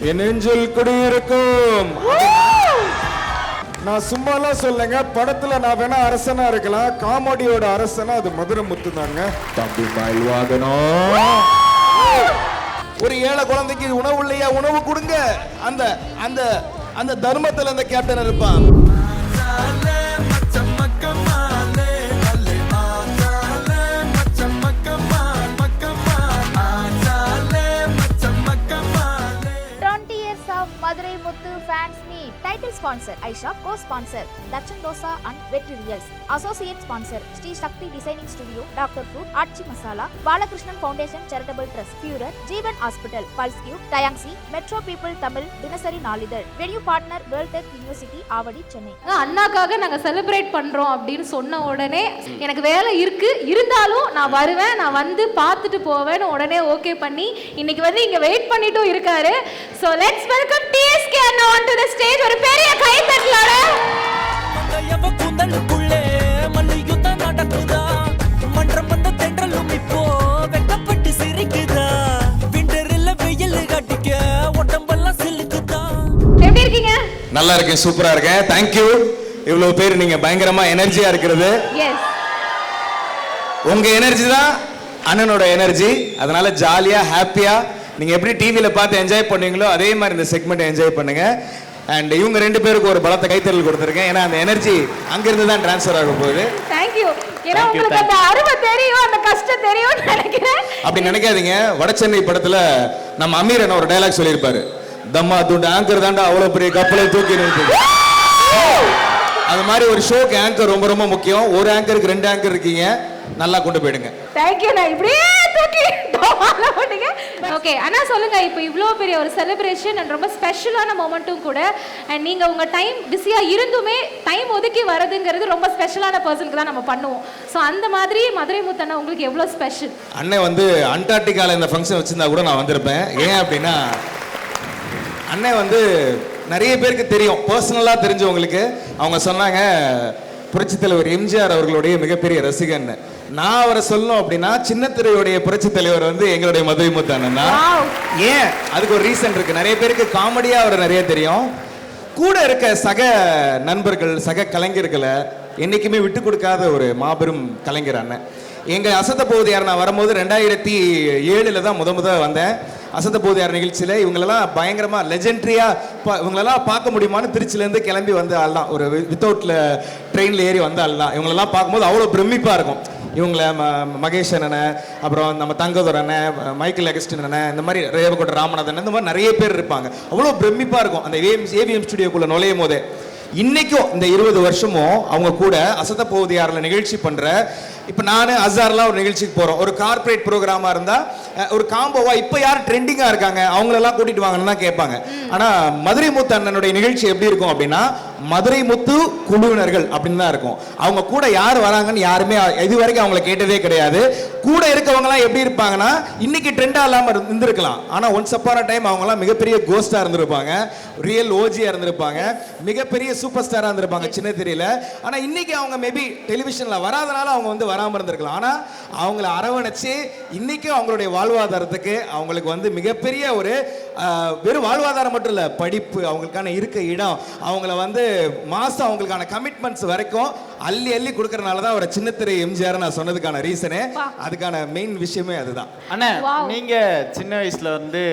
என் நெஞ்சில் குடியிருக்கும். நான் சும்மாலாம் சொல்லுங்க, படத்துல நான் வேணா அரசனா இருக்கலாம், காமெடியோட அரசனா அது மதுரை முத்து தாங்க. தம்பி மயில்வாகனம். ஒரு ஏழை குழந்தைக்கு உணவு இல்லையா, உணவு கொடுங்க. அந்த அந்த அந்த தர்மத்துல அந்த கேப்டன் இருப்பான். Madurai Muthu fans meet. Title sponsor Aisha, co-sponsor Dachan Dosa and Vetri Reels. Associate sponsor Sri Shakti Designing Studio, Dr. Fruit, Archi Masala, Balakrishnan Foundation Charitable Trust, Führer, Jeevan Hospital, Pulse Cube, Tayangsi, Metro People Tamil, Dinasari Nalidal. Venue partner World Tech University, Avadi, Chennai. அண்ணாக்காக நாங்க celebrate பண்றோம் அப்படின்னு சொன்ன உடனே எனக்கு வேலை இருக்கு, இருந்தாலும் நான் வருவேன், நான் வந்து பார்த்துட்டு போவேன்னு உடனே ஓகே பண்ணி இன்னைக்கு வந்து இங்க வெயிட் பண்ணிட்டும் இருக்காரு. So let's welcome TSK Anna onto the stage. ஒரு பெரிய கை தட்டலோட மங்கையவ கூந்தலுக்குள்ளே மல்லியுத்த நடக்குதா, மன்றம் வந்த தென்றலும் இப்போ வெக்கப்பட்டு சிரிக்குதா, விண்டரில் வெயில் கட்டிக்க உடம்பெல்லாம் சிலுக்குதா. எப்படி இருக்கீங்க? நல்லா இருக்கேன், சூப்பரா இருக்கேன். தேங்க்யூ. இவ்வளவு பேர் நீங்க பயங்கரமா எனர்ஜியா இருக்கிறது. எஸ், உங்க எனர்ஜி தான் அண்ணனோட எனர்ஜி. அதனால ஜாலியா ஹாப்பியா நீங்க எப்படி டிவியில பார்த்து என்ஜாய் பண்ணீங்களோ அதே மாதிரி இந்த செக்மெண்ட் என்ஜாய் பண்ணுங்க. அண்ட் இவங்க ரெண்டு பேருக்கு ஒரு பலத்த கைத்தறல் கொடுத்துருக்கேன். ஏன்னா அந்த எனர்ஜி அங்கிருந்து தான் டிரான்ஸ்ஃபர் ஆக போகுது. தேங்க்யூ. ஏன்னா உங்களுக்கு அந்த அருமை தெரியும், அந்த கஷ்டம் தெரியும் நினைக்கிறேன். அப்படி நினைக்காதீங்க. வடசென்னை படத்துல நம்ம அமீர் என்ன ஒரு டயலாக் சொல்லியிருப்பாரு, தம்மா துண்டு ஆங்கர் தாண்டா அவ்வளவு பெரிய கப்பலை தூக்கி நிறுத்து. அது மாதிரி ஒரு ஷோக்கு ஆங்கர் ரொம்ப ரொம்ப முக்கியம். ஒரு ஆங்கருக்கு 2 ஆங்கர் இருக்கீங்க, நல்லா கொண்டு போயிடுங்க. தேங்க்யூ. நான் இப்படியே தூக்கி டோமால போட்டீங்க. ஓகே அண்ணா, சொல்லுங்க, இப்போ இவ்வளோ பெரிய ஒரு செலிப்ரேஷன் அண்ட் ரொம்ப ஸ்பெஷலான மொமெண்ட்டும் கூட, அண்ட் நீங்க உங்க டைம் பிஸியா இருந்துமே டைம் ஒதுக்கி வரதுங்கிறது ரொம்ப ஸ்பெஷலான பர்சனுக்கு தான் நம்ம பண்ணுவோம். ஸோ அந்த மாதிரி மதுரை முத்தண்ணா உங்களுக்கு எவ்வளோ ஸ்பெஷல்? அண்ணன் வந்து அண்டார்டிகால இந்த ஃபங்க்ஷன் வச்சிருந்தா கூட நான் வந்திருப்பேன். ஏன் அப்படின்னா அண்ணன் வந்து நிறைய பேருக்கு தெரியும், பர்சனலாக தெரிஞ்சவங்களுக்கு. அவங்க சொன்னாங்க புரட்சி தலைவர் எம்ஜிஆர் அவர்களுடைய மிகப்பெரிய ரசிகன். நான் அவரை சொல்லணும் அப்படின்னா சின்னத்திரையுடைய புரட்சி தலைவர் வந்து எங்களுடைய மதுரை முத்தண்ணன் தான். ஏன் அதுக்கு ஒரு ரீசன் இருக்கு. நிறைய பேருக்கு காமெடியா அவரை நிறைய தெரியும். கூட இருக்க சக நண்பர்கள் சக கலைஞர்களை என்னைக்குமே விட்டு கொடுக்காத ஒரு மாபெரும் கலைஞர் அண்ணன். எங்க அசத்த போதியார் நான் வரும்போது 2007 தான் முத வந்தேன். அசத்த போதியார் நிகழ்ச்சியில் இவங்களெல்லாம் பயங்கரமா லெஜெண்டரியா இவங்களெல்லாம் பார்க்க முடியுமான்னு திருச்சிலேருந்து கிளம்பி வந்த ஆள் தான். ஒரு வித்தவுட்ல ட்ரெயினில் ஏறி வந்த ஆள் தான். இவங்களெல்லாம் பார்க்கும்போது அவ்வளோ பிரமிப்பாக இருக்கும். இவங்கள மகேஷ் அண்ணனை, அப்புறம் நம்ம தங்கதுரை அண்ணன், மைக்கேல் அகஸ்டின் அண்ணன், இந்த மாதிரி ரேவகோட்டை ராமநாதன், இந்த மாதிரி நிறைய பேர் இருப்பாங்க. அவ்வளோ பிரமிப்பாக இருக்கும் அந்த ஏவிஎம் ஸ்டுடியோக்குள்ளே நுழையும் போதே. இன்னைக்கும் இந்த 20 வருஷமும் அவங்க கூட அசத்த போவதியாரில் நிகழ்ச்சி பண்ற, இப்போ நான் அசார்லாம் ஒரு நிகழ்ச்சிக்கு போகிறோம். ஒரு கார்பரேட் ப்ரோக்ராமாக இருந்தால் ஒரு காம்போவா இப்போ யார் ட்ரெண்டிங்காக இருக்காங்க அவங்களெல்லாம் கூட்டிட்டு வாங்கன்னு தான் கேட்பாங்க. ஆனால் மதுரை முத்து அண்ணனுடைய நிகழ்ச்சி எப்படி இருக்கும் அப்படின்னா மதுரை முத்து குழுவினர்கள் அப்படின்னு தான் இருக்கும். அவங்க கூட யார் வராங்கன்னு யாருமே இது வரைக்கும் அவங்கள கேட்டதே கிடையாது. கூட இருக்கவங்கலாம் எப்படி இருப்பாங்கன்னா இன்னைக்கு ட்ரெண்டாக இல்லாமல் இருந்திருக்கலாம், ஆனால் ஒன்ஸ் அப்பான டைம் அவங்கலாம் மிகப்பெரிய கோஸ்டாக இருந்திருப்பாங்க, ரியல் ஓஜியாக இருந்திருப்பாங்க, மிகப்பெரிய சூப்பர் ஸ்டாராக இருந்திருப்பாங்க சின்ன திரையில. ஆனால் இன்னைக்கு அவங்க மேபி டெலிவிஷனில் வராதனால அவங்க வந்து வராமல் இருந்திருக்கலாம். ஆனால் அவங்கள அரவணைச்சு இன்னைக்கு அவங்களுடைய வாழ்வாதாரத்துக்கு அவங்களுக்கு வந்து மிகப்பெரிய ஒரு வெறும் வாழ்வாதாரம் மட்டும் இல்லை, படிப்பு, அவங்களுக்கான இருக்க இடம், அவங்கள வந்து மாசம் அவங்களுக்கான கமிட்மெண்ட்ஸ் வரைக்கும் அள்ளி அள்ளி கொடுக்கறனால தான் ஒரு சின்னத்திரை எம்ஜிஆர் நான் சொன்னதுக்கான ரீசனே, அதுக்கான மெயின் விஷயமே அதுதான். அண்ணா, நீங்க சின்ன வயசுல வந்து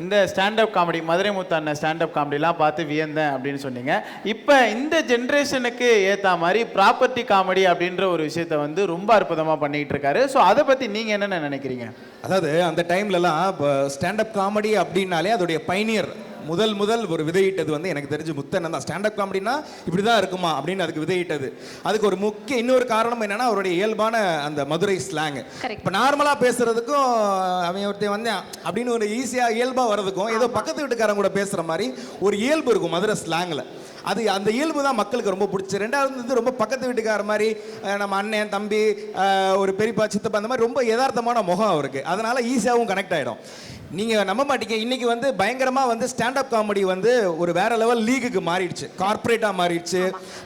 இந்த ஸ்டாண்டப் காமெடி மதுரை முத்து அண்ணன் ஸ்டாண்டப் காமெடிலாம் பார்த்து வியந்தேன் அப்படின்னு சொன்னீங்க. இப்போ இந்த ஜென்ரேஷனுக்கு ஏற்ற மாதிரி ப்ராப்பர்ட்டி காமெடி அப்படின்ற ஒரு விஷயத்த வந்து ரொம்ப அற்புதமாக பண்ணிகிட்டு இருக்காரு. ஸோ அதை பற்றி நீங்கள் என்னென்ன நினைக்கிறீங்க? அதாவது அந்த டைம்லலாம் இப்போ ஸ்டாண்டப் காமெடி அப்படின்னாலே அதோடைய பைனியர் முதல் ஒரு விதையிட்டது வந்து எனக்கு தெரிஞ்சு முத்தண்ணன் தான். ஸ்டாண்டப் காமெடினா இப்படி தான் இருக்குமா அப்படின்னு அதுக்கு விதையிட்டது. அதுக்கு ஒரு முக்கிய இன்னொரு காரணம் என்னன்னா அவருடைய இயல்பான அந்த மதுரை ஸ்லாங். இப்போ நார்மலாக பேசுறதுக்கும் அவன் ஒருத்தன் வந்தேன் அப்படின்னு ஒரு ஈஸியாக இயல்பாக வர்றதுக்கும் ஏதோ பக்கத்து வீட்டுக்காரங்க கூட பேசுகிற மாதிரி ஒரு இயல்பு இருக்கும் மதுரை ஸ்லாங்கில். அது அந்த இயல்பு தான் மக்களுக்கு ரொம்ப பிடிச்சி. ரெண்டாவது வந்து ரொம்ப பக்கத்து வீட்டுக்கார மாதிரி நம்ம அண்ணன் தம்பி ஒரு பெரியப்பா சித்தப்பா அந்த மாதிரி ரொம்ப யதார்த்தமான முகம் அவருக்கு, அதனால ஈஸியாகவும் கனெக்ட் ஆகிடும். நீங்க நம்ப மாட்டீங்க, இன்னைக்கு வந்து பயங்கரமா வந்து ஸ்டாண்டப் காமெடி வந்து ஒரு வேற லெவல் லீகுக்கு மாறிடுச்சு, கார்ப்பரேட்டா மாறிடுச்சு,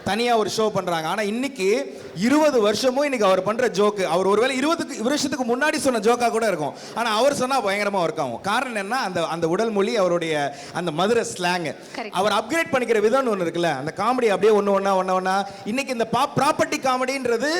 தனியா ஒரு ஷோ பண்றாங்க. ஆனா இன்னைக்கு 20 வருஷமும் இன்னைக்கு அவர் பண்ற ஜோக்கு, அவர் ஒருவேளை 20 வருஷத்துக்கு முன்னாடி சொன்ன ஜோக்கா கூட இருக்கும், ஆனா அவர் சொன்னா பயங்கரமா ஒர்க் ஆகும். காரணம் என்ன, அந்த உடல் மொழி, அவருடைய அந்த மதுரை ஸ்லாங், அவர் அப்கிரேட் பண்ணிக்கிற விதம்னு ஒன்று இருக்குல்ல, அந்த காமெடி அப்படியே ஒன்று ஒன்னா இன்னைக்கு இந்த ப்ராப்பர்ட்டி காமெடின்றது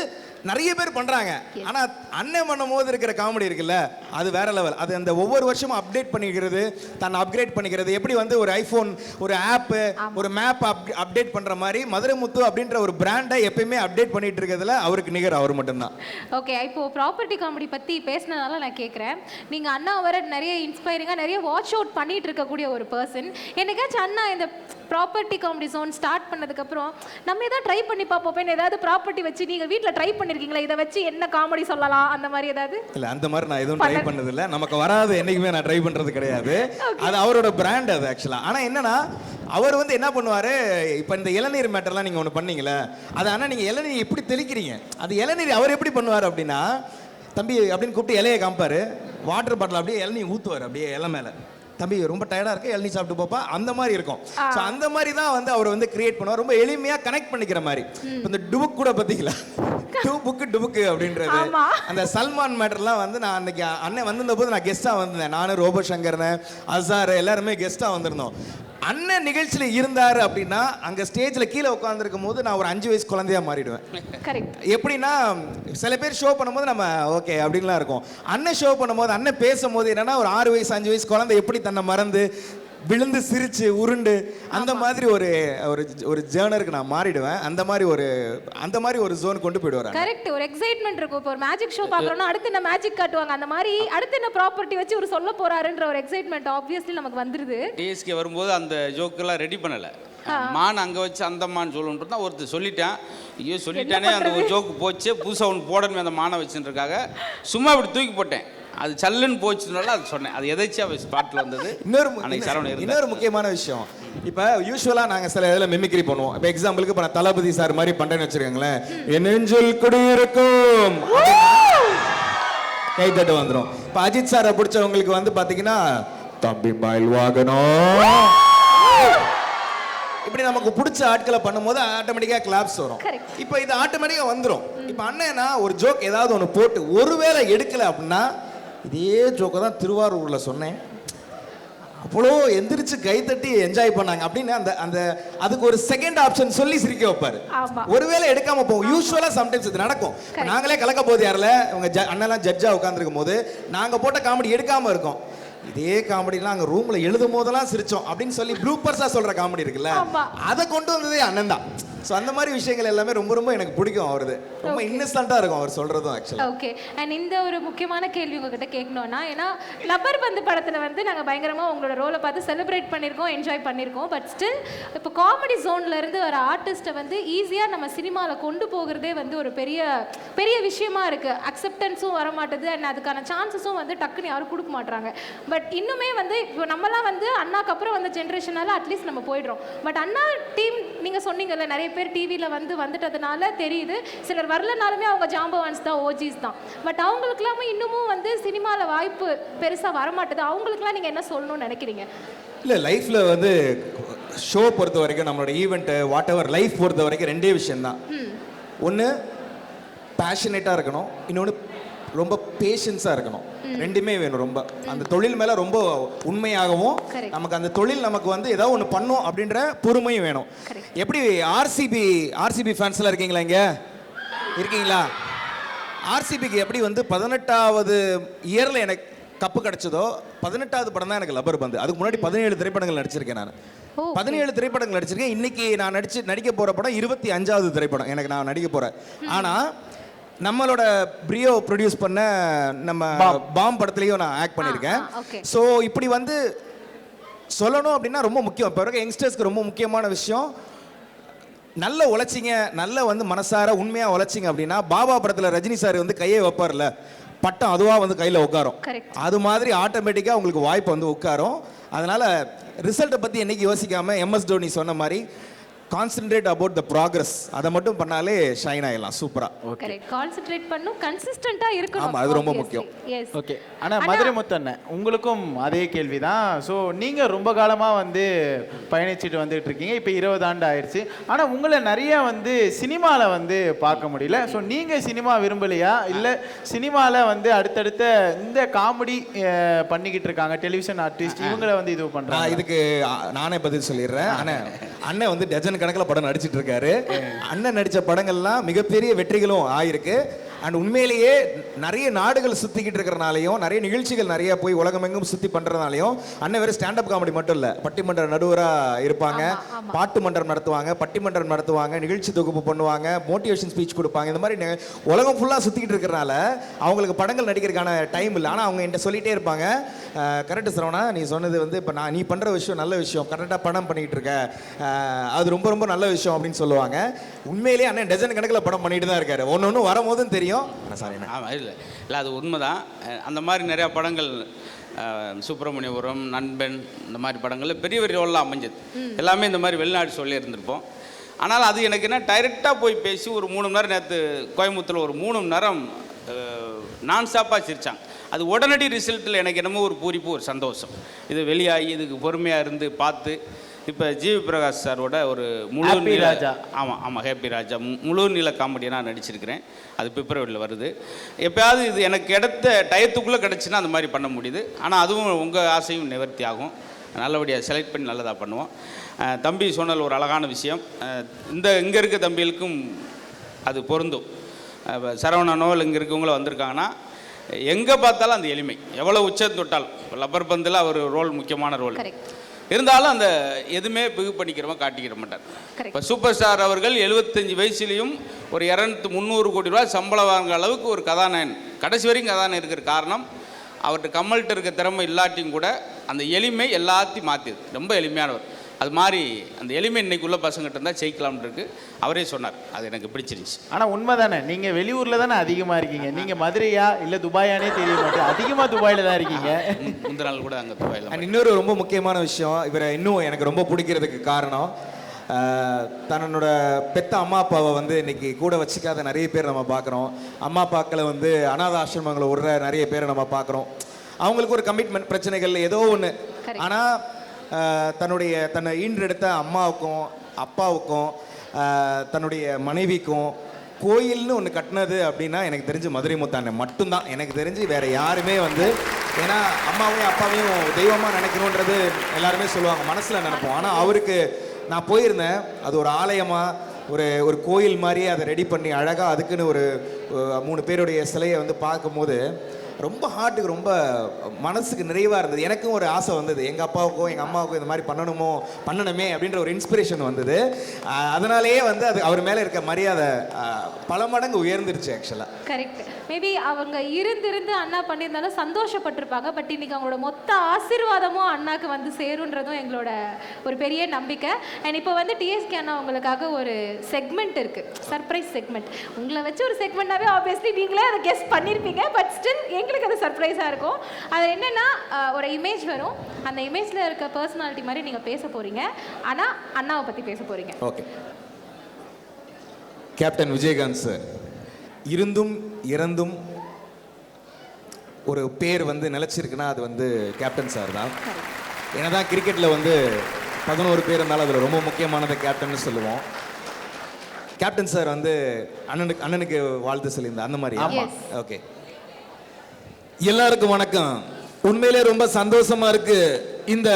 நிறைய பேர் பண்றாங்க. ஆனா அண்ணன் பண்ணும்போது இருக்கிற காமெடி இருக்குல்ல, அது வேற லெவல். அது அந்த ஒவ்வொரு வருஷமும் அப்டேட் பண்ணிக்கிறது, தன்னை அப்கிரேட் பண்ணிக்கிறது. எப்படி வந்து ஒரு ஐபோன், ஒரு ஆப், ஒரு மேப் அப்டேட் பண்ற மாதிரி மதுரை முத்து அப்படின்ற ஒரு பிராண்டை எப்பயுமே அப்டேட் பண்ணிட்டு இருக்கிறதுல அவருக்கு நிகர் அவர் மட்டும்தான். ஓகே, இப்போ ப்ராப்பர்ட்டி காமெடி பத்தி பேசினதால நான் கேட்குறேன், நீங்க அண்ணா வர நிறைய இன்ஸ்பைரிங்கா நிறைய வாட்ச் அவுட் பண்ணிட்டு இருக்கக்கூடிய ஒரு பர்சன். என்னைக்காச்சும் அண்ணா இந்த ப்ராப்பர்ட்டி காமெடி ஜோன் ஸ்டார்ட் பண்ணதுக்கப்புறம் நம்ம ஏதாவது ட்ரை பண்ணி பார்ப்போம், ஏதாவது ப்ராப்பர்ட்டி வச்சு நீங்கள் வீட்டில் ட்ரை பண்ணியிருக்கீங்களா, இதை வச்சு என்ன காமெடி சொல்லலாம் அந்த மாதிரி ஏதாவது? இல்லை, அந்த மாதிரி நான் எதுவும் ட்ரை பண்ணது இல்லை, நமக்கு வராது, என்றைக்குமே நான் ட்ரை பண்ணுறது கிடையாது. அது அவரோட பிராண்ட் அது ஆக்சுவலாக. ஆனால் என்னன்னா, அவர் வந்து என்ன பண்ணுவார், இப்போ இந்த இளநீர் மேட்டர்லாம் நீங்கள் ஒன்று பண்ணீங்களே, அது ஆனால் நீங்கள் இளநீர் எப்படி தெளிக்கிறீங்க, அது இளநீர் அவர் எப்படி பண்ணுவார் அப்படின்னா, தம்பி அப்படின்னு கூப்பிட்டு இலையை காமிப்பார், வாட்டர் பாட்டில் அப்படியே இளநீர் ஊற்றுவார் அப்படியே இலை மேலே, தம்பி ரொம்ப டயர்டாக இருக்கு இளநீ சாப்பிட்டு போப்பா, அந்த மாதிரி இருக்கும். ஸோ அந்த மாதிரி தான் வந்து அவர் வந்து கிரியேட் பண்ணுவார், ரொம்ப எளிமையாக கனெக்ட் பண்ணிக்கிற மாதிரி. இப்போ இந்த டுபுக் கூட பார்த்தீங்களா, டுபுக்கு அப்படின்றது, அந்த சல்மான் மேட்டர்லாம் வந்து நான் அன்னைக்கு அண்ணன் வந்திருந்த போது நான் கெஸ்ட்டாக வந்திருந்தேன், நானும் ரோபோ சங்கர்னு அசார் எல்லாருமே கெஸ்ட்டாக வந்திருந்தோம். அண்ணன் நிகழ்ச்சியில இருந்தாரு அப்படின்னா அங்க ஸ்டேஜ்ல கீழே உட்காந்துருக்கும் போது நான் ஒரு 5 வயசு குழந்தையா மாறிடுவேன். எப்படின்னா, சில பேர் ஷோ பண்ணும்போது நம்ம ஓகே அப்படின்லாம் இருக்கும், அண்ணன் ஷோ பண்ணும்போது, அண்ணன் பேசும்போது என்னன்னா ஒரு 6 வயசு 5 வயசு குழந்தை எப்படி தன்னை மறந்து விழுந்து சிரிச்சு உருண்டு அந்த மாதிரி ஒரு ஒரு ஜேர்னருக்கு நான் மாறிடுவேன். அந்த மாதிரி ஒரு ஜோன் கொண்டு போயிடுவாங்க. கரெக்ட், ஒரு எக்ஸைட்மெண்ட் இருக்கும். இப்போ ஒரு மேஜிக் ஷோ பார்க்கறோம்னா அடுத்து என்ன மேஜிக் காட்டுவாங்க, அந்த மாதிரி அடுத்து என்ன ப்ராப்பர்ட்டி வச்சு ஒரு சொல்ல போறாருன்ற ஒரு எக்ஸைட்மெண்ட் ஆப்வியஸ்லி நமக்கு வந்துருது. டிஎஸ்கே வரும்போது அந்த ஜோக்கெல்லாம் ரெடி பண்ணலை, மான் அங்கே வச்சு அந்த மான் சொல்லணுன்றது தான் ஒருத்தர் சொல்லிட்டேன். ஐயோ சொல்லிட்டானே, அந்த ஒரு ஜோக்கு போச்சு, புதுசாக ஒன்று போடணுமே அந்த மானை வச்சுருக்காங்க, சும்மா இப்படி தூக்கி போட்டேன், அது சல்லுன்னு போச்சுனால அது சொன்னேன், அது எதாச்சும் ஸ்பாட்டில் வந்தது. இன்னொரு முக்கியமான விஷயம், இப்போ யூஸ்வலாக நாங்கள் சில இதில் மிமிக்ரி பண்ணுவோம். இப்போ எக்ஸாம்பிளுக்கு இப்போ நான் தளபதி சார் மாதிரி பண்ணுறேன்னு வச்சுருக்கேங்களேன், என் நெஞ்சில் குடியிருக்கும் கை தட்டு வந்துடும். இப்போ அஜித் சாரை பிடிச்சவங்களுக்கு வந்து பார்த்தீங்கன்னா தம்பி மயில் வாகனம், இப்படி நமக்கு பிடிச்ச ஆட்களை பண்ணும்போது ஆட்டோமேட்டிக்காக கிளாப்ஸ் வரும். இப்போ இது ஆட்டோமேட்டிக்காக வந்துடும். இப்போ அண்ணனா ஒரு ஜோக் ஏதாவது ஒன்று போட்டு ஒருவேளை எடுக்கலை அப்படின்னா, இதே ஜோக்கை தான் திருவாரூரில் சொன்னேன், அவ்வளோ எந்திரிச்சு கை தட்டி என்ஜாய் பண்ணாங்க அப்படின்னு அந்த அதுக்கு ஒரு செகண்ட் ஆப்ஷன் சொல்லி சிரிக்க வைப்பாரு. ஒருவேளை எடுக்காம போகும். யூஸ்வலா சம்டைம்ஸ் இது நடக்கும். நாங்களே கலக்க போது யாரில் உங்க அண்ணெல்லாம் ஜட்ஜா உட்காந்துருக்கும் போது நாங்க போட்ட காமெடி எடுக்காம இருக்கோம், இதே காமெடிலாம் அங்கே ரூம்ல எழுதும் போதெல்லாம் சிரிச்சோம் அப்படின்னு சொல்லி ப்ளூப்பர்ஸா சொல்ற காமெடி இருக்குல்ல, அதை கொண்டு வந்ததே அண்ணன் தான். ஸோ அந்த மாதிரி விஷயங்கள் எல்லாமே ரொம்ப ரொம்ப எனக்கு பிடிக்கும். அவருது ரொம்ப இன்னசென்ட்டாக இருக்கும் அவர் சொல்கிறதும் ஆக்சுவலாக. ஓகே, அண்ட் இந்த ஒரு முக்கியமான கேள்வி உங்ககிட்ட கேட்கணும்னா, ஏன்னா லப்பர் பந்து படத்தில் வந்து நாங்கள் பயங்கரமாக உங்களோட ரோலை பார்த்து செலிப்ரேட் பண்ணியிருக்கோம், என்ஜாய் பண்ணியிருக்கோம். பட் ஸ்டில் இப்போ காமெடி ஜோன்லேருந்து வர ஆர்டிஸ்ட்டை வந்து ஈஸியாக நம்ம சினிமாவில் கொண்டு போகிறதே வந்து ஒரு பெரிய விஷயமா இருக்குது. அக்செப்டன்ஸும் வர மாட்டுது, அண்ட் அதுக்கான சான்சஸும் வந்து டக்குன்னு யாரும் கொடுக்க மாட்டாங்க. பட் இன்னுமே வந்து இப்போ நம்மலாம் வந்து அண்ணாக்கு அப்புறம் வந்த ஜென்ரேஷனால அட்லீஸ்ட் நம்ம போயிடுறோம். பட் அண்ணா டீம் நீங்கள் சொன்னீங்கல்ல, நிறைய பேர் டிவியில் வந்துட்டதுனால தெரியுது, சிலர் வரலனாலுமே அவங்க ஜாம்பவான்ஸ் தான், ஓஜிஸ் தான். பட் அவங்களுக்குலாம் இன்னமும் வந்து சினிமாவில் வாய்ப்பு பெருசாக வரமாட்டுது. அவங்களுக்குலாம் நீங்கள் என்ன சொல்லணும்னு நினைக்கிறீங்க? இல்லை, லைஃப்பில் வந்து ஷோ பொறுத்த வரைக்கும், நம்மளோட ஈவெண்ட்டு வாட் எவர் லைஃப் பொறுத்த வரைக்கும் ரெண்டே விஷயம்தான். ஒன்று பேஷனேட்டாக இருக்கணும், இன்னொன்று ரொம்ப பேஷன்ஸாக இருக்கணும். ரெண்டுமே வேணும். ரொம்ப அந்த தொழில் மேலே ரொம்ப உண்மையாகவும், நமக்கு அந்த தொழில் நமக்கு வந்து ஏதாவது ஒன்று பண்ணும் அப்படின்ற பொறுமையும் வேணும். எப்படி ஆர்சிபி ஃபேன்ஸ்லாம் இருக்கீங்களா? இங்கே இருக்கீங்களா? ஆர்சிபிக்கு எப்படி வந்து 18வது இயரில் எனக்கு கப்பு கிடச்சதோ, 18வது படம் தான் எனக்கு லப்பர் பந்து. அதுக்கு முன்னாடி 17 திரைப்படங்கள் நடிச்சிருக்கேன் நான். 17 திரைப்படங்கள் நடிச்சிருக்கேன். இன்னைக்கு நான் நடிக்க போகிற படம் 25வது திரைப்படம் எனக்கு நான் நடிக்க போகிறேன். ஆனால் நம்மளோட பிரியோ ப்ரொடியூஸ் பண்ண நம்ம பாம் படத்துலையும் நான் ஆக்ட் பண்ணியிருக்கேன். ஸோ இப்படி வந்து சொல்லணும் அப்படின்னா ரொம்ப முக்கியம். இப்போ இருக்க யங்ஸ்டர்ஸ்க்கு ரொம்ப முக்கியமான விஷயம், நல்ல உழைச்சிங்க, நல்ல வந்து மனசார உண்மையாக உழைச்சிங்க அப்படின்னா, பாபா படத்தில் ரஜினி சார் வந்து கையை வைப்பார்ல, பட்டம் அதுவாக வந்து கையில் உட்காரும். அது மாதிரி ஆட்டோமேட்டிக்காக உங்களுக்கு வாய்ப்பு வந்து உட்காரும். அதனால் ரிசல்ட்டை பற்றி என்னைக்கு யோசிக்காமல், எம்எஸ் தோனி சொன்ன மாதிரி கான்சென்ட்ரேட் அபவுட் த ப்ராக்ரஸ், அதை மட்டும் பண்ணாலே ஷைன் ஆயிடலாம் சூப்பரா. கரெக்ட். கான்சென்ட்ரேட் பண்ணும், கன்சிஸ்டன்ட்டா இருக்கணும். ஆமா, அது ரொம்ப முக்கியம். எஸ். ஓகே. ஆனா மதுரை முத்தண்ணன் உங்களுக்கும் அதே கேள்விதான். ஸோ நீங்க ரொம்ப காலமா வந்து பயணிச்சுட்டு வந்துட்டு இருக்கீங்க. இப்போ 20 ஆண்டு ஆயிடுச்சு. ஆனா உங்களை நிறைய வந்து சினிமால வந்து பார்க்க முடியல. ஸோ நீங்க சினிமா விரும்பலையா, இல்ல சினிமால வந்து அடுத்தடுத்த இந்த காமெடி பண்ணிக்கிட்டு இருக்காங்க டெலிவிஷன் ஆர்டிஸ்ட், இவங்களை வந்து இது பண்றாங்க? இதுக்கு நானே பதில் சொல்லிடுறேன். அண்ணன் வந்து டஜன் கணக்கில் படம் நடிச்சிட்டு இருக்காரு. அண்ணன் நடிச்ச படங்கள்லாம் மிகப்பெரிய வெற்றிகளும் ஆயிருக்கு. அண்ட் உண்மையிலேயே நிறைய நாடுகள் சுத்திக்கிட்டு இருக்கிறனாலையும், நிறைய நிகழ்ச்சிகள் நிறைய போய் உலகமெங்கும் சுத்தி பண்றதுனாலையும், அண்ணன் வெறும் ஸ்டாண்டப் காமெடி மட்டும் இல்ல, பட்டிமன்ற நடுவரா இருப்பாங்க, பாட்டு மன்றம் நடத்துவாங்க, பட்டிமன்றம் நடத்துவாங்க, நிகழ்ச்சி தொகுப்பு பண்ணுவாங்க, மோட்டிவேஷன் ஸ்பீச் கொடுப்பாங்க. இந்த மாதிரி உலகம் ஃபுல்லா சுத்திக்கிட்டு இருக்கிறனால அவங்களுக்கு படங்கள் நடிக்கிறதுக்கான டைம் இல்லை. ஆனா அவங்க என்கிட்ட சொல்லிட்டே இருப்பாங்க, கரெக்ட் சரவணா, நீ சொன்னது வந்து இப்போ நீ பண்ற விஷயம் நல்ல விஷயம், கரெக்டாக படம் பண்ணிட்டு இருக்க, அது ரொம்ப ரொம்ப நல்ல விஷயம் அப்படின்னு சொல்லுவாங்க. உண்மையிலேயே அண்ணன் டஜன் கணக்கில் படம் பண்ணிட்டு தான் இருக்காரு. ஒன்று வரும்போதும் தெரியும். ஆமாம், இல்லை அது உண்மைதான். அந்த மாதிரி நிறையா படங்கள், சுப்பிரமணியபுரம், நண்பன், இந்த மாதிரி படங்களில் பெரிய பெரிய ரோல்லாம் அமைஞ்சது. எல்லாமே இந்த மாதிரி வெளிநாடு சொல்லி இருந்திருப்போம். ஆனால் அது எனக்கு என்ன, டைரெக்டாக போய் பேசி ஒரு 3 மணி நேரம், நேற்று கோயம்புத்தூரில் ஒரு 3 மணி நேரம் நான் ஸ்டாப்பாக சிரித்தாங்க. அது உடனடி ரிசல்ட்டில் எனக்கு என்னமோ ஒரு பூரிப்பு, ஒரு சந்தோஷம். இது வெளியாகி இதுக்கு பொறுமையாக இருந்து பார்த்து, இப்போ ஜிவி பிரகாஷ் சாரோட ஒரு முழு நீள, ஆமாம் ஹேப்பி ராஜா முழு நீள காமெடியை நான் நடிச்சிருக்கிறேன். அது பிப்ரவரியில் வருது. எப்போயாவது இது எனக்கு கிடைத்த டயத்துக்குள்ளே கிடச்சின்னா அந்த மாதிரி பண்ண முடியுது. ஆனால் அதுவும் உங்கள் ஆசையும் நிவர்த்தி ஆகும். நல்லபடியாக செலக்ட் பண்ணி நல்லதாக பண்ணுவோம். தம்பி சொன்னல் ஒரு அழகான விஷயம். இங்கே இருக்க தம்பிகளுக்கும் அது பொருந்தும். சரவணனோ இல்லை இங்கே இருக்கவங்களோ வந்திருக்காங்கன்னா எங்கே பார்த்தாலும் அந்த எளிமை, எவ்வளோ உச்சம் தொட்டால், லப்பர் பந்தில் அவர் ரோல் முக்கியமான ரோல் இருந்தாலும் அந்த எதுவுமே பிகு பண்ணிக்கிறவங்க காட்டிக்கிற மாட்டார். இப்போ சூப்பர் ஸ்டார் அவர்கள் 75 வயசுலேயும் ஒரு 200-300 கோடி ரூபாய் சம்பளம் வாங்குற அளவுக்கு ஒரு கதாநாயகன், கடைசி வரைக்கும் கதாநாயகன் இருக்கிற காரணம் அவர்கிட்ட கமல்கிட்ட இருக்க திறமை இல்லாட்டியும் கூட அந்த எளிமை எல்லாத்தையும் மாற்றியது. ரொம்ப எளிமையானவர். அது மாதிரி அந்த எளிமை இன்னைக்குள்ள பசங்கிட்ட இருந்தால் ஜெயிக்கலாம்னு இருக்கு. அவரே சொன்னார், அது எனக்கு பிடிச்சிருச்சு. ஆனால் உண்மை தானே, நீங்கள் வெளியூரில் தானே அதிகமாக இருக்கீங்க. நீங்கள் மதுரையா இல்லை துபாயானே தெரிய மாட்டேன், அதிகமாக துபாயில் தான் இருக்கீங்க. முந்தின நாள் கூட அங்கே துபாயில். அண்ட் இன்னொரு ரொம்ப முக்கியமான விஷயம், இவரை இன்னும் எனக்கு ரொம்ப பிடிக்கிறதுக்கு காரணம், தன்னோட பெத்த அம்மா அப்பாவை வந்து இன்னைக்கு கூட வச்சுக்காத நிறைய பேர் நம்ம பார்க்குறோம். அம்மா அப்பாக்களை வந்து அனாத ஆசிரமங்களை விடுற நிறைய பேரை நம்ம பார்க்குறோம். அவங்களுக்கு ஒரு கமிட்மெண்ட் பிரச்சனைகள் ஏதோ ஒன்று. ஆனால் தன்னை ஈன்றெடுத்த அம்மாவுக்கும் அப்பாவுக்கும் தன்னுடைய மனைவிக்கும் கோயில்னு ஒன்று கட்டினது அப்படின்னா எனக்கு தெரிஞ்சு மதுரை முத்தாண்டன் மட்டும்தான். எனக்கு தெரிஞ்சு வேற யாருமே வந்து, ஏன்னா அம்மாவையும் அப்பாவையும் தெய்வமாக நினைக்கணுன்றது எல்லாருமே சொல்லுவாங்க, மனசில் நினைப்போம். ஆனால் அவருக்கு நான் போயிருந்தேன், அது ஒரு ஆலயமாக ஒரு கோயில் மாதிரி அதை ரெடி பண்ணி அழகாக அதுக்குன்னு ஒரு 3 பேருடைய சிலையை வந்து பார்க்கும்போது ரொம்ப ஹார்ட்டுக்கு ரொம்ப மனசுக்கு நிறைவாக இருந்தது. எனக்கும் ஒரு ஆசை வந்தது, எங்கள் அப்பாவுக்கும் எங்கள் அம்மாவுக்கும் இந்த மாதிரி பண்ணணுமே அப்படின்ற ஒரு இன்ஸ்பிரேஷன் வந்தது. அதனாலேயே வந்து அது அவர் மேலே இருக்க மரியாதை பல மடங்கு உயர்ந்துருச்சு ஆக்சுவலாக. கரெக்ட். மேபி அவங்க இருந்து அண்ணா பண்ணியிருந்தாலும் சந்தோஷப்பட்டிருப்பாங்க. பட் இன்னைக்கு அவங்களோட மொத்த ஆசீர்வாதமும் அண்ணாக்கு வந்து சேருன்றதும் எங்களோட ஒரு பெரிய நம்பிக்கை. அண்ட் இப்போ வந்து டிஎஸ்கே அண்ணா உங்களுக்காக ஒரு செக்மெண்ட் இருக்குது, சர்ப்ரைஸ் செக்மெண்ட். உங்களை வச்சு ஒரு செக்மெண்ட்டாகவே ஆப்வியஸ்லி நீங்களே அதை கெஸ் பண்ணியிருப்பீங்க. பட் ஸ்டில் எங்களுக்கு அது சர்ப்ரைஸாக இருக்கும். அது என்னென்னா, ஒரு இமேஜ் வரும், அந்த இமேஜில் இருக்க பர்சனாலிட்டி மாதிரி நீங்கள் பேச போகிறீங்க. ஆனால் அண்ணாவை பற்றி பேச போகிறீங்க. ஓகே. கேப்டன் விஜயகாந்த் சார், இருந்தும் இறந்தும் ஒரு பேர் வந்து நிலச்சிருக்குன்னா அது வந்து கேப்டன் சார் தான். ஏன்னா கிரிக்கெட்டில் வந்து 11 பேர் இருந்தாலும் அதில் ரொம்ப முக்கியமானது கேப்டன் சொல்லுவோம். கேப்டன் சார் வந்து அண்ணனுக்கு வாழ்த்து சொல்லியிருந்தா அந்த மாதிரி. ஓகே. எல்லாருக்கும் வணக்கம். உண்மையிலே ரொம்ப சந்தோஷமா இருக்கு. இந்த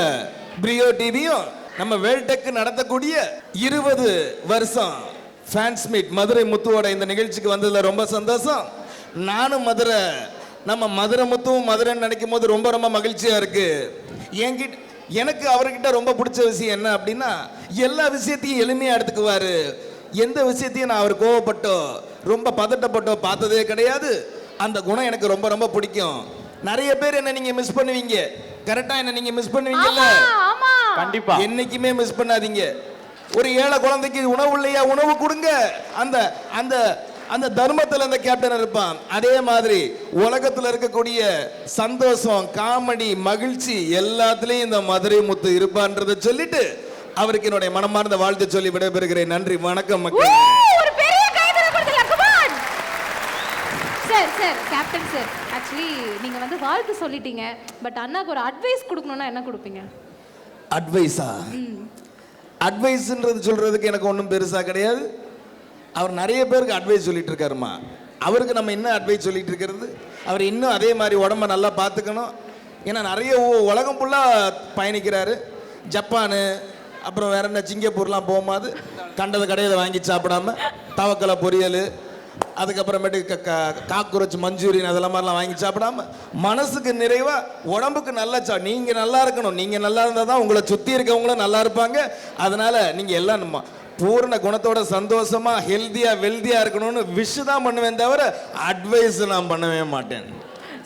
பிரியோ டிவியும் நம்ம வேல்டெக் நடத்தக்கூடிய 20 வருஷம் ஃபேன்ஸ் மீட் மதுரை முத்துவோட இந்த நிகழ்ச்சிக்கு வந்ததுல ரொம்ப சந்தோஷம். நானும் நம்ம மதுரை முத்துவும் மதுரைன்னு நினைக்கும் போது ரொம்ப ரொம்ப மகிழ்ச்சியா இருக்கு. எனக்கு அவர்கிட்ட ரொம்ப பிடிச்ச விஷயம் என்ன அப்படின்னா, எல்லா விஷயத்தையும் எளிமையா எடுத்துக்குவாரு. எந்த விஷயத்தையும் நான் அவர் கோவப்பட்டோ ரொம்ப பதட்டப்பட்டோ பார்த்ததே கிடையாது. அந்த குணம் எனக்கு ரொம்ப ரொம்ப பிடிக்கும். நிறைய பேர் என்ன நீங்க மிஸ் பண்ணுவீங்க, கரெக்டா என்ன நீங்க மிஸ் பண்ணுவீங்கல்ல? கண்டிப்பா. என்னைக்குமே மிஸ் பண்ணாதீங்க. ஒரு ஏழை குழந்தைக்கு உணவு இல்லையா, உணவு கொடுங்க. அந்த அந்த அந்த தர்மத்தில் அந்த கேப்டன் இருப்பான். அதே மாதிரி உலகத்தில் இருக்கக்கூடிய சந்தோஷம், காமெடி, மகிழ்ச்சி எல்லாத்துலேயும் இந்த மதுரை முத்து இருப்பான்றதை சொல்லிட்டு அவருக்கு என்னுடைய மனமார்ந்த வாழ்த்து சொல்லி விடைபெறுகிறேன். நன்றி, வணக்கம் மக்கள். ஒரு பெரிய கைதட்டல் கொடுத்துடலாம். Come on. Sir captain sir, actually நீங்க வந்து வாழ்த்து சொல்லிட்டீங்க, பட் அண்ணாக்கு ஒரு அட்வைஸ் கொடுக்கணும்னா என்ன கொடுப்பீங்க? அட்வைஸா? அட்வைஸ்ன்றது சொல்றதுக்கு எனக்கு ஒன்றும் பெருசா கிடையாது. அவர் நிறைய பேருக்கு அட்வைஸ் சொல்லிட்டு இருக்காருமா. அவருக்கு நம்ம என்ன அட்வைஸ் சொல்லிட்டு இருக்கிறது? அவர் இன்னும் அதே மாதிரி உடம்ப நல்லா பார்த்துக்கணும். ஏன்னா நிறைய உலகம் ஃபுல்லாக பயணிக்கிறாரு. ஜப்பானு, அப்புறம் வேற என்ன சிங்கப்பூர்லாம் போகும்போது கண்டதை கடையை வாங்கி சாப்பிடாம தவக்கலை பொரியல், அதுக்கப்புறமேட்டு காக்குரச் மஞ்சூரியன் அதெல்லாம் மாதிரிலாம் வாங்கி சாப்பிடாம மனசுக்கு நிறைவா உடம்புக்கு நல்லா நீங்க நல்லா இருக்கணும். நீங்க நல்லா இருந்தால் தான் உங்களை சுற்றி இருக்கவங்களும் நல்லா இருப்பாங்க. அதனால நீங்க எல்லாம் நம்ம பூர்ண குணத்தோட சந்தோஷமா ஹெல்தியா வெல்தியா இருக்கணும்னு விஷ் தான் பண்ணுவேன், தவிர அட்வைஸ் நான் பண்ணவே மாட்டேன்.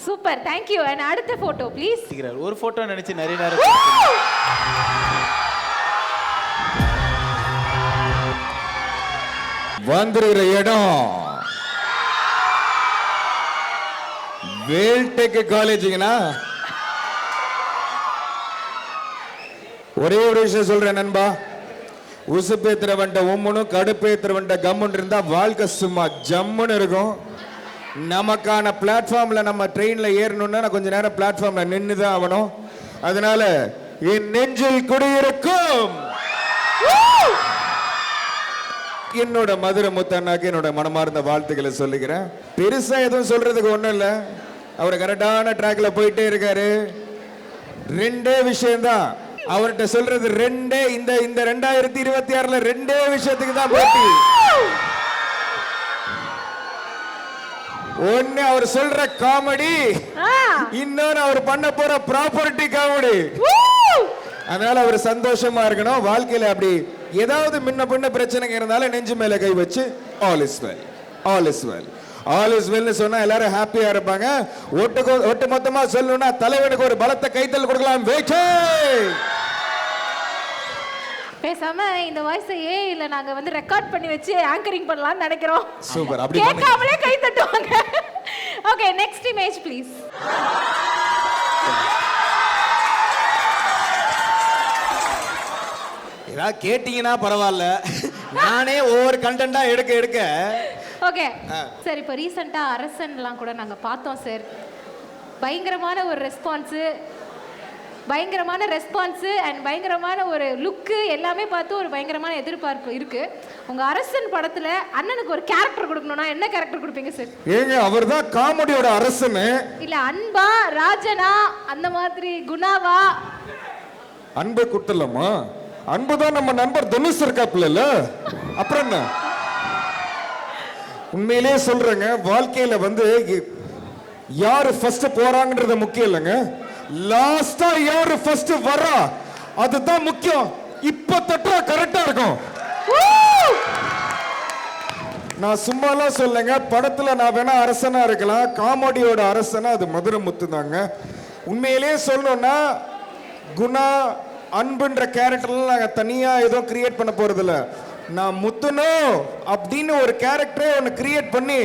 Super, thank you. அண்ட் அடுத்த போட்டோ ப்ளீஸ். ஒரு போட்டோ நினைச்சு நிறைய நேரம் வந்துருக்கிற இடம் வேல்டெக் காலேஜுங்கண்ணா. ஒரே ஒரு விஷயம் சொல்றேன் நண்பா, உசுப்பேத்திர வண்ட உம்முனும் கடுப்பேத்திர வண்ட கம்முன்னு இருந்தா வாழ்க்கை சும்மா ஜம்முன்னு இருக்கும். நமக்கான பிளாட்ஃபார்ம்ல நம்ம ட்ரெயின்ல ஏறணும்னா கொஞ்ச நேரம் பிளாட்ஃபார்ம்ல நின்று தான் ஆகணும். அதனால என் நெஞ்சில் குடியிருக்கும் என்னோட மதுரை முத்தண்ணாக்கு என்னோட மனமார்ந்த வாழ்த்துக்களை சொல்லிக்கிறேன். பெருசா எதுவும் சொல்றதுக்கு ஒண்ணும் இல்லை. அவர் கரெக்டான ட்ராக்ல போயிட்டே இருக்காரு. ரெண்டே விஷயம்தான் அவர்கிட்ட சொல்றது. ரெண்டே இந்த 2026ல ரெண்டே விஷயத்துக்கு தான் போட்டி. ஒன்னு அவர் சொல்ற காமெடி, இன்னொன்னு அவர் பண்ண போற ப்ராப்பர்ட்டி காமெடி. அதனால அவர் சந்தோஷமா இருக்கணும். வாழ்க்கையில அப்படி ஏதாவது முன்ன பின்ன பிரச்சனைங்க இருந்தாலும் நெஞ்சு மேல கை வச்சு all is well, all is well, all is வெல்னு சொன்னா எல்லாரும் ஹாப்பியா இருப்பாங்க. ஒட்டு மொத்தமா சொல்லணும்னா தலைவனுக்கு ஒரு பலத்த கைத்தல் கொடுக்கலாம். பேசாம இந்த வாய்ஸை இல்ல நாங்க வந்து ரெக்கார்ட் பண்ணி வச்சு ஆங்கரிங் பண்ணலாம்னு நினைக்கிறோம். சூப்பர், அப்படி கேட்காமலே கை தட்டுவாங்க. Okay, next image please. ஏதாவது கேட்டீங்கன்னா பரவாயில்ல, நானே ஒவ்வொரு கண்டென்ட்டா எடுக்க ஓகே சார், இப்போ ரீசெண்டா அரசன்லாம் கூட நாங்க பார்த்தோம் சார். பயங்கரமான ஒரு ரெஸ்பான்ஸ் அண்ட் பயங்கரமான ஒரு லுக்கு எல்லாமே பார்த்து ஒரு பயங்கரமான எதிர்பார்ப்பு இருக்கு. உங்க அரசன் படத்துல அண்ணனுக்கு ஒரு கேரக்டர் கொடுக்கணும்னா என்ன கேரக்டர் கொடுப்பீங்க சார்? ஏங்க அவர்தான் காமெடியோட அரசன். இல்ல அன்பா, ராஜனா, அந்த மாதிரி குணாவா? அன்பை கொடுத்துடலாமா? அன்புதான் நம்ம நண்பர் தனுஷ் இருக்காப்புல, அப்புறம் என்ன? உண்மையிலே சொல்றேங்க, வாழ்க்கையில வந்து யாரு ஃபர்ஸ்ட் போறாங்கன்றது முக்கியம் இல்லைங்க, லாஸ்டா யாரு ஃபர்ஸ்ட் வரா அதுதான் முக்கியம். இப்ப தட்டா கரெக்டா இருக்கும். நான் சும்மாலாம் சொல்லுங்க, படத்துல நான் வேணா அரசனா இருக்கலாம், காமெடியோட அரசனா அது மதுரை முத்து தாங்க. உண்மையிலே சொல்லணும்னா குணா அன்புன்ற கேரக்டர்லாம் நாங்கள் தனியாக எதுவும் கிரியேட் பண்ண போறதில்ல. நான் முத்துனோ அப்படின்னு ஒரு கேரக்டரே ஒன்று கிரியேட் பண்ணி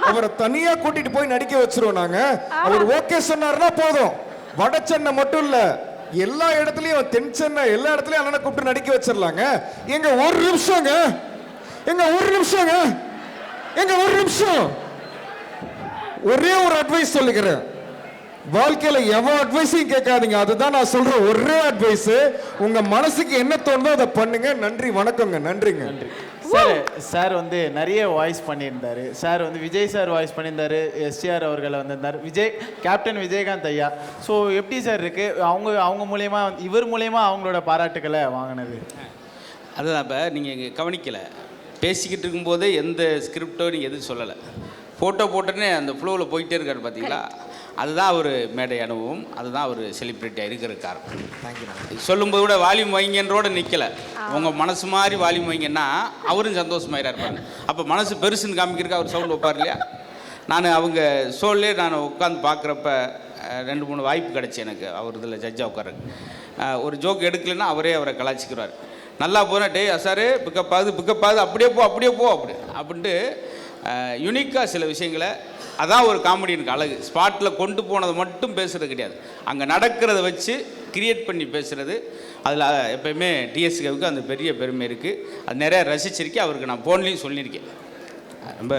அவரை தனியாக கூட்டிட்டு போய் நடிக்க வச்சிருவோம் நாங்க. அவர் ஓகே சொன்னார்னா போதும். வட சென்னை மட்டும் இல்ல, எல்லா இடத்துலயும் தென் சென்னை எல்லா இடத்துலயும் அண்ணனை கூப்பிட்டு நடிக்க வச்சிடலாங்க. எங்க ஒரு நிமிஷம் ஒரே ஒரு அட்வைஸ் சொல்லிக்கிறேன். வாழ்க்கையில எவ்வளவு அட்வைஸையும் கேட்காதீங்க, அதுதான் நான் சொல்ற ஒரே அட்வைஸ். உங்க மனசுக்கு என்ன தோணுதோ அதை பண்ணுங்க. நன்றி, வணக்கங்க. நன்றிங்க. சார் வந்து நிறைய வாய்ஸ் பண்ணியிருந்தாரு. சார் வந்து விஜய் சார் வாய்ஸ் பண்ணியிருந்தாரு, எஸ்டிஆர் அவர்கள் வந்திருந்தார், கேப்டன் விஜயகாந்த் ஐயா. ஸோ எப்படி சார் இருக்கு அவங்க மூலயமா இவர் மூலயமா அவங்களோட பாராட்டுக்களை வாங்கினது? அதுதான் இப்போ நீங்கள் கவனிக்கலை, பேசிக்கிட்டு இருக்கும்போதே எந்த ஸ்கிரிப்டோ நீங்கள் எதுவும் சொல்லலை, ஃபோட்டோ போட்டோன்னே அந்த ஃப்ளோவில் போயிட்டே இருக்காரு பார்த்தீங்களா? அதுதான் அவர் மேடை அனுபவம், அதுதான் அவர் செலிப்ரிட்டியாக இருக்கிற காரணம். தேங்க்யூ. சொல்லும்போது கூட வால்யூம் வைங்கன்றோட நிற்கலை, உங்கள் மனசு மாதிரி வால்யூம் வைங்கன்னா அவரும் சந்தோஷமாயிரா இருப்பாங்க. அப்போ மனசு பெருசுன்னு காமிக்கிறதுக்கு அவர் சவுண்ட் வைப்பார் இல்லையா? நான் அவங்க ஷோல்லே நான் உட்காந்து பார்க்குறப்ப 2-3 வாய்ப்பு கிடச்சி எனக்கு அவர் இதில் ஜட்ஜாக உட்காருக்கு. ஒரு ஜோக் எடுக்கலைன்னா அவரை கலாச்சிக்கிறார். நல்லா போனால் டே சார் பிக்கப் ஆகுது அப்படியே போ அப்படின்ட்டு யுனிக்காக சில விஷயங்களை, அதான் ஒரு காமெடியனுக்கு அழகு. ஸ்பாட்டில் கொண்டு போனதை மட்டும் பேசுகிறது கிடையாது, அங்கே நடக்கிறத வச்சு கிரியேட் பண்ணி பேசுகிறது அதில் எப்பயுமே டிஎஸ்கேவுக்கு அந்த பெரிய பெருமை இருக்குது. அது நிறைய ரசிச்சிருக்கேன். அவருக்கு நான் ஃபோன்லேயும் சொல்லியிருக்கேன். ரொம்ப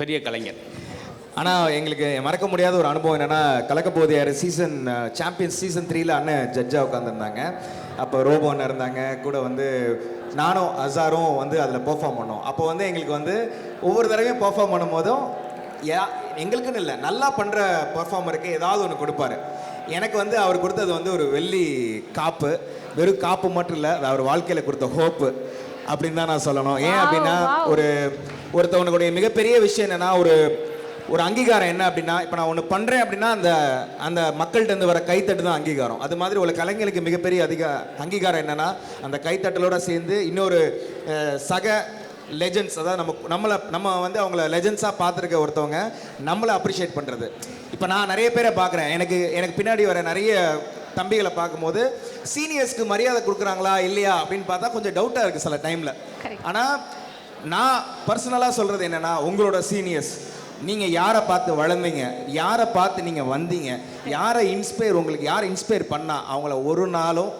பெரிய கலைஞர். ஆனால் எங்களுக்கு மறக்க முடியாத ஒரு அனுபவம் என்னென்னா, கலக்கப்போதையார் சாம்பியன்ஸ் சீசன் 3ல் அண்ணன் ஜட்ஜாக உட்காந்துருந்தாங்க. அப்போ ரோபோ அண்ணன் இருந்தாங்க கூட, வந்து நானும் அசாரும் வந்து அதில் பெர்ஃபார்ம் பண்ணோம். அப்போ வந்து எங்களுக்கு வந்து ஒவ்வொரு தடவையும் பெர்ஃபார்ம் பண்ணும்போதும் எங்களுக்குன்னு இல்லை, நல்லா பண்ணுற பெர்ஃபார்மருக்கு ஏதாவது ஒன்று கொடுப்பாரு. எனக்கு வந்து அவர் கொடுத்தது வந்து ஒரு வெள்ளி காப்பு. வெறும் காப்பு மட்டும் இல்லை, அது அவர் வாழ்க்கையில் கொடுத்த ஹோப்பு அப்படின்னு தான் நான் சொல்லணும். ஏன் அப்படின்னா, ஒருத்தவனுடைய மிகப்பெரிய விஷயம் என்னென்னா, ஒரு அங்கீகாரம் என்ன அப்படின்னா, இப்போ நான் ஒன்று பண்ணுறேன் அப்படின்னா அந்த மக்கள்கிட்ட வர கைத்தட்டு தான் அங்கீகாரம். அது மாதிரி ஒரு கலைஞருக்கு மிகப்பெரிய அங்கீகாரம் என்னென்னா, அந்த கைத்தட்டலோடு சேர்ந்து இன்னொரு சக லெஜெண்ட்ஸ், அதாவது நம்ம வந்து அவங்கள லெஜெண்ட்ஸாக பார்த்துருக்க ஒருத்தவங்க நம்மளை அப்ரிஷியேட் பண்ணுறது. இப்போ நான் நிறைய பேரை பார்க்குறேன், எனக்கு பின்னாடி வர நிறைய தம்பிகளை பார்க்கும்போது சீனியர்ஸ்க்கு மரியாதை கொடுக்குறாங்களா இல்லையா அப்படின்னு பார்த்தா கொஞ்சம் டவுட்டாக இருக்குது சில டைமில். ஆனால் நான் பர்சனலாக சொல்கிறது என்னென்னா, உங்களோட சீனியர்ஸ், நீங்கள் யாரை பார்த்து வளர்ந்தீங்க, யாரை பார்த்து நீங்கள் வந்தீங்க, உங்களுக்கு யாரை இன்ஸ்பயர் பண்ணால் அவங்கள ஒரு நாளும்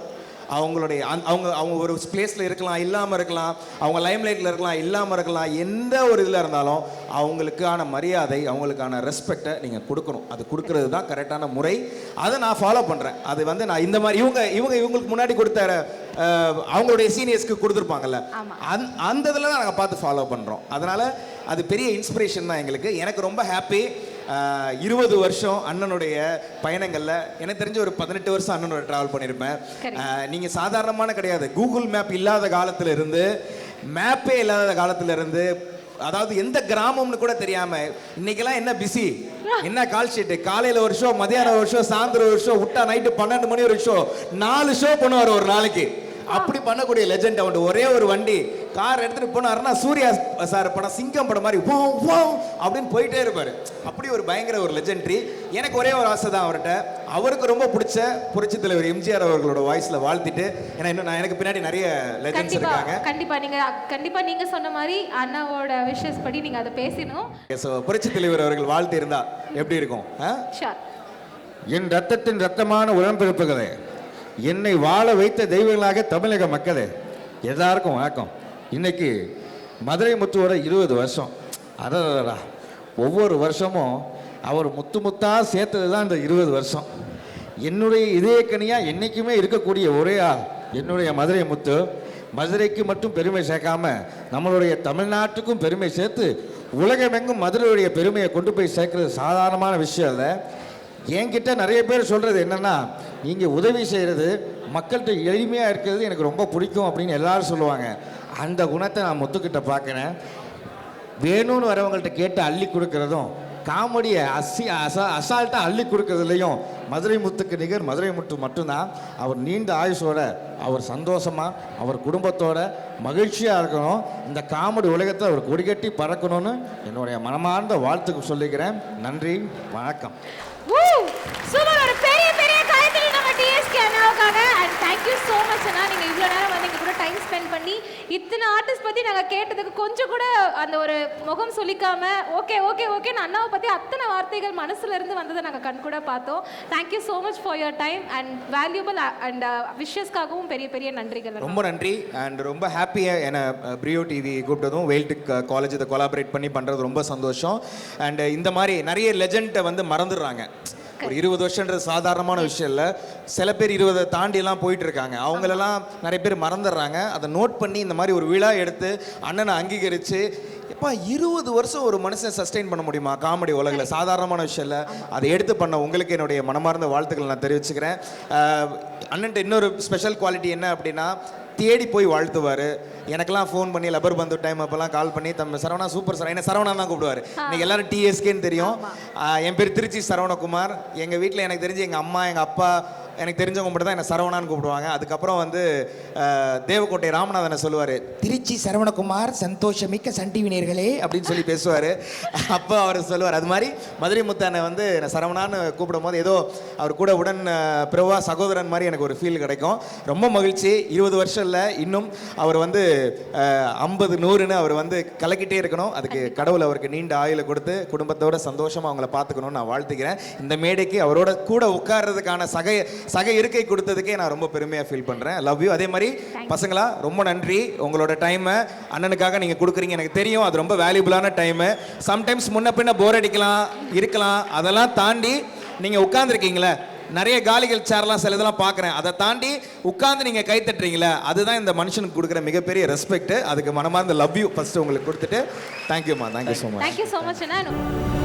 அவங்களுடைய அவங்க ஒரு பிளேஸில் இருக்கலாம், இல்லாமல் இருக்கலாம், அவங்க லைம்லைட்டில் இருக்கலாம், இல்லாமல் இருக்கலாம், எந்த ஒரு இதில் இருந்தாலும் அவங்களுக்கான மரியாதை, அவங்களுக்கான ரெஸ்பெக்டை நீங்கள் கொடுக்கணும். அது கொடுக்கறது தான் கரெக்டான முறை. அதை நான் ஃபாலோ பண்ணுறேன். அது வந்து நான் இந்த மாதிரி இவங்களுக்கு முன்னாடி கொடுத்த அவங்களுடைய சீனியர்ஸ்க்கு கொடுத்துருப்பாங்கல்ல, அந்த இதில் தான் நாங்கள் பார்த்து ஃபாலோ பண்ணுறோம். அதனால் அது பெரிய இன்ஸ்பிரேஷன் தான் எங்களுக்கு. எனக்கு ரொம்ப ஹாப்பி. 20 வருஷம் அண்ணனுடைய பயணங்களில் எனக்கு தெரிஞ்ச ஒரு 18 வருஷம் அண்ணனோட ட்ராவல் பண்ணியிருப்பேன். நீங்கள் சாதாரணமான கிடையாது. கூகுள் மேப் இல்லாத காலத்தில் இருந்து, மேப்பே இல்லாத காலத்தில் இருந்து, அதாவது எந்த கிராமம்னு கூட தெரியாமல், இன்னைக்கெல்லாம் என்ன பிஸி, என்ன கால் ஷீட்டு, காலையில் ஒரு ஷோ, மதியானம் ஒரு ஷோ, சாயந்தரம் ஒரு ஷோ, விட்டா நைட்டு 12 மணி ஒரு ஷோ, 4 ஷோ பண்ணுவார் ஒரு நாளைக்கு. அப்படி பண்ணக்கூடிய லெஜெண்ட் அவன். ஒரே ஒரு வண்டி கார் எடுத்துட்டு போனாருன்னா சூர்யா சார் படம் சிங்கம் படம் மாதிரி அப்படின்னு போயிட்டே இருப்பாரு. அப்படி ஒரு பயங்கர ஒரு லெஜெண்டரி. எனக்கு ஒரே ஒரு ஆசை தான் அவர்கிட்ட, அவருக்கு ரொம்ப பிடிச்ச புரட்சி தலைவர் எம்ஜிஆர் அவர்களோட வாய்ஸ்ல வாழ்த்திட்டு, ஏன்னா இன்னும் எனக்கு பின்னாடி நிறைய லெஜெண்ட்ஸ் இருக்காங்க. கண்டிப்பா நீங்க சொன்ன மாதிரி அண்ணாவோட விஷஸ் படி நீங்க அதை பேசணும். புரட்சி தலைவர் அவர்கள் வாழ்த்து இருந்தா எப்படி இருக்கும்? என் ரத்தத்தின் ரத்தமான உடன்பிறப்புகளே, என்னை வாழ வைத்த தெய்வங்களாக தமிழக மக்களே, எல்லாருக்கும் வணக்கம். இன்னைக்கு மதுரை முத்துவோட 20 வருஷம். அடடா, ஒவ்வொரு வருஷமும் அவர் முத்தாக சேர்த்தது தான் இந்த 20 வருஷம். என்னுடைய இதயக்கனியாக என்றைக்குமே இருக்கக்கூடிய ஒரே ஆள் என்னுடைய மதுரை முத்து. மதுரைக்கு மட்டும் பெருமை சேர்க்காம நம்மளுடைய தமிழ்நாட்டுக்கும் பெருமை சேர்த்து உலகமெங்கும் மதுரையுடைய பெருமையை கொண்டு போய் சேர்க்கறது சாதாரணமான விஷயம் இல்லை. என்கிட்ட நிறைய பேர் சொல்கிறது என்னென்னா, நீங்கள் உதவி செய்கிறது மக்கள்கிட்ட எளிமையாக இருக்கிறது எனக்கு ரொம்ப பிடிக்கும் அப்படின்னு எல்லாரும் சொல்லுவாங்க. அந்த குணத்தை நான் முத்துக்கிட்ட பார்க்குறேன். வேணும்னு வரவங்கள்ட்ட கேட்டு அள்ளி கொடுக்குறதும், காமெடியை அசால்ட்டாக அள்ளி கொடுக்கறதுலையும் மதுரை முத்துக்கு நிகர் மதுரை முத்து மட்டும்தான். அவர் நீண்ட ஆயுசோட, அவர் சந்தோஷமாக, அவர் குடும்பத்தோட மகிழ்ச்சியாக இருக்கணும். இந்த காமெடி உலகத்தை அவர் கொடிகட்டி பறக்கணும்னு என்னுடைய மனமார்ந்த வாழ்த்துக்கு சொல்லிக்கிறேன். நன்றி, வணக்கம். சூப்பர். ஒரு பெரிய பெரிய கைத்தட்டல் நம்ம டிஎஸ்கே அண்ணாவுக்காக. And thank you so much அண்ணா. நீங்க இவ்வளவு நேரம் வந்து எங்க கூட டைம் ஸ்பெண்ட் பண்ணி இத்தனை ஆர்டிஸ்ட் பத்தி நாங்க கேட்டதுக்கு கொஞ்சம் கூட அந்த ஒரு முகம் சொல்லிக்காம ஓகே ஓகே ஓகேன்னு அண்ணாவை பத்தி அத்தனை வார்த்தைகள் மனசுல இருந்து வந்ததை நாங்க கண் கூட பார்த்தோம். thank you so much for your time and valuable and விஷஸ்க்காகவும் பெரிய பெரிய நன்றிகள். ரொம்ப நன்றி. அண்ட் ரொம்ப ஹாப்பியாக என்னை பிரியோ டிவி கூப்பிட்டதும், வெயில்டெக் காலேஜ் இதை கொலாபரேட் பண்ணி பண்ணுறது ரொம்ப சந்தோஷம். அண்ட் இந்த மாதிரி நிறைய லெஜெண்டை வந்து மறந்துடுறாங்க. ஒரு 20 வருஷன்றது சாதாரணமான விஷயம் இல்லை. சில பேர் 20 தாண்டியெல்லாம் போயிட்டு இருக்காங்க. அவங்களெல்லாம் நிறைய பேர் மறந்துடுறாங்க. அதை நோட் பண்ணி இந்த மாதிரி ஒரு விழா எடுத்து அண்ணனை அங்கீகரித்து, எப்பா 20 வருஷம் ஒரு மனுஷன் சஸ்டெயின் பண்ண முடியுமா காமெடி உலகில்? சாதாரணமான விஷயம் இல்லை. அதை எடுத்து பண்ண உங்களுக்கு என்னுடைய மனமார்ந்த வாழ்த்துக்களை நான் தெரிவிச்சுக்கிறேன். அண்ணன்ட்ட இன்னொரு ஸ்பெஷல் குவாலிட்டி என்ன அப்படின்னா, தேடி போய் வாழ்த்துவார். எனக்கெல்லாம் ஃபோன் பண்ணி லப்பர் பந்து டைம் அப்போல்லாம் கால் பண்ணி, தம்பி சரவணா சூப்பர் சார், என்ன சரவணா தான் கூப்பிடுவார். இன்னைக்கு எல்லாரும் டிஎஸ்கேன்னு தெரியும். என் பேர் திருச்சி சரவணகுமார். எங்கள் வீட்டில் எனக்கு தெரிஞ்சு எங்கள் அம்மா, எங்கள் அப்பா, எனக்கு தெரிஞ்சவங்க மட்டும் தான் என்னை சரவணான்னு கூப்பிடுவாங்க. அதுக்கப்புறம் வந்து தேவக்கோட்டை ராமநாதனை சொல்லுவார், திருச்சி சரவணகுமார் சந்தோஷமிக்க சன் டிவி நேயர்களே அப்படின்னு சொல்லி பேசுவார். அப்போ அவர் சொல்லுவார். அது மாதிரி மதுரை முத்தானை வந்து என்னை சரவணான்னு கூப்பிடும் போது ஏதோ அவர் கூட உடன் பிறவா சகோதரன் மாதிரி எனக்கு ஒரு ஃபீல் கிடைக்கும். ரொம்ப மகிழ்ச்சி. 20 வருஷம் இல்லை, இன்னும் அவர் வந்து 50 100ன்னு அவர் வந்து கலக்கிட்டே இருக்கணும். அதுக்கு கடவுள் அவருக்கு நீண்ட ஆயுளை கொடுத்து குடும்பத்தோட சந்தோஷமாக அவங்கள பார்த்துக்கணும்னு நான் வாழ்த்துக்கிறேன். இந்த மேடைக்கு அவரோட கூட உட்கார்றதுக்கான சக இருக்கை கொடுத்ததுக்கே நான் ரொம்ப பெருமையாக ஃபீல் பண்ணுறேன். Love you. அதே மாதிரி பசங்களா ரொம்ப நன்றி. உங்களோட டைமை அண்ணனுக்காக நீங்கள் கொடுக்குறீங்க. எனக்கு தெரியும் அது ரொம்ப வேல்யூபிளான டைமு. சம்டைம்ஸ் முன்ன பின்ன போர் அடிக்கலாம் இருக்கலாம், அதெல்லாம் தாண்டி நீங்கள் உட்காந்துருக்கீங்களே, நிறைய காலிகள் சேர்லாம் சில இதெல்லாம் பார்க்குறேன், அதை தாண்டி உட்காந்து நீங்கள் கை தட்டுறீங்களே, அதுதான் இந்த மனுஷனுக்கு கொடுக்குற மிகப்பெரிய ரெஸ்பெக்ட். அதுக்கு மனமார்ந்த லவ் யூ ஃபர்ஸ்ட் உங்களுக்கு கொடுத்துட்டு தேங்க்யூம்மா. Thank you so much. Thank you so much அண்ணா.